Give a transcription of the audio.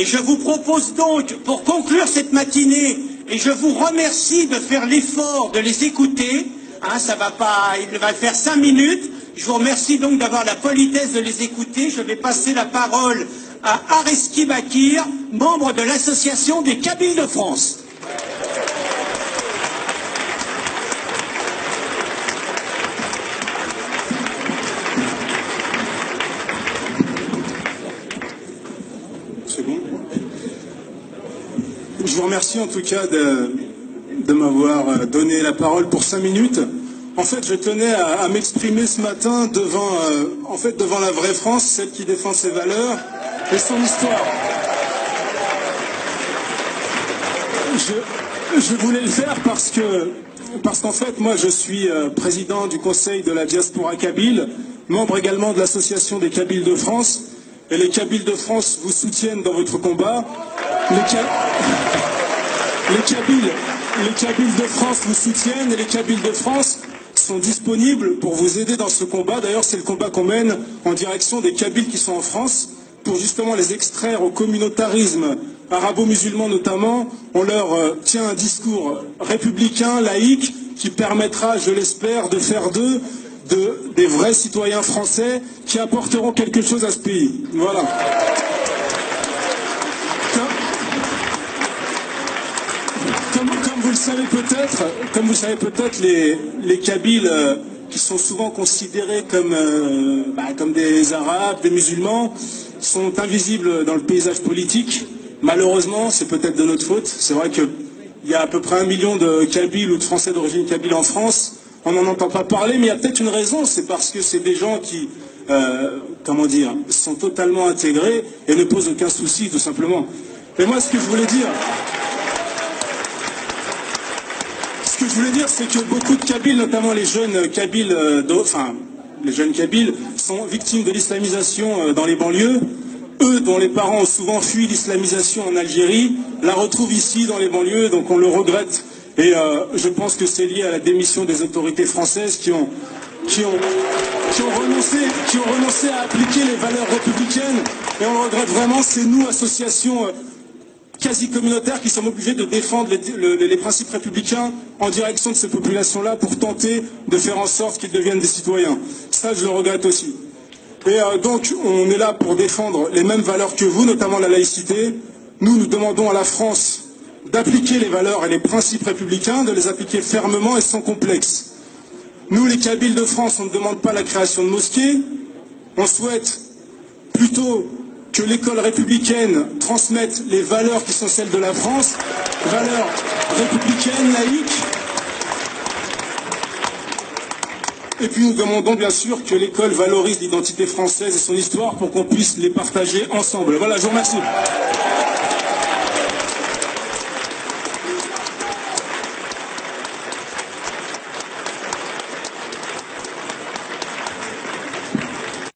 Et je vous propose donc, pour conclure cette matinée, et je vous remercie de faire l'effort de les écouter, hein, ça va pas, il va faire 5 minutes, je vous remercie donc d'avoir la politesse de les écouter. Je vais passer la parole à Areski Bakir, membre de l'association des Kabyles de France. C'est bon. Je vous remercie en tout cas de m'avoir donné la parole pour 5 minutes. En fait, je tenais à m'exprimer ce matin devant la vraie France, celle qui défend ses valeurs et son histoire. Je voulais le faire parce qu'en fait, moi, je suis président du Conseil de la diaspora kabyle, membre également de l'association des Kabyles de France. Et les Kabyles de France vous soutiennent dans votre combat. Les Kabyles de France vous soutiennent et les Kabyles de France sont disponibles pour vous aider dans ce combat. D'ailleurs, c'est le combat qu'on mène en direction des Kabyles qui sont en France pour justement les extraire au communautarisme arabo-musulman notamment. On leur tient un discours républicain, laïque, qui permettra, je l'espère, de faire d'eux des vrais citoyens français qui apporteront quelque chose à ce pays. Voilà. Comme vous le savez peut-être, les Kabyles qui sont souvent considérés comme des Arabes, des musulmans, sont invisibles dans le paysage politique. Malheureusement, c'est peut-être de notre faute. C'est vrai qu'il y a à peu près 1 million de Kabyles ou de Français d'origine kabyle en France. On n'en entend pas parler, mais il y a peut-être une raison. C'est parce que c'est des gens qui, sont totalement intégrés et ne posent aucun souci, tout simplement. Et moi, ce que je voulais dire, c'est que beaucoup de Kabyles, notamment les jeunes Kabyles, sont victimes de l'islamisation dans les banlieues. Eux, dont les parents ont souvent fui l'islamisation en Algérie, la retrouvent ici dans les banlieues, donc on le regrette. Et je pense que c'est lié à la démission des autorités françaises qui ont renoncé à appliquer les valeurs républicaines. Et on le regrette vraiment. C'est nous, associations quasi communautaires, qui sommes obligés de défendre les principes républicains en direction de ces populations-là pour tenter de faire en sorte qu'ils deviennent des citoyens. Ça, je le regrette aussi. Et donc, on est là pour défendre les mêmes valeurs que vous, notamment la laïcité. Nous demandons à la France d'appliquer les valeurs et les principes républicains, de les appliquer fermement et sans complexe. Nous, les Kabyles de France, on ne demande pas la création de mosquées. On souhaite plutôt que l'école républicaine transmette les valeurs qui sont celles de la France, valeurs républicaines, laïques. Et puis nous demandons bien sûr que l'école valorise l'identité française et son histoire pour qu'on puisse les partager ensemble. Voilà, je vous remercie.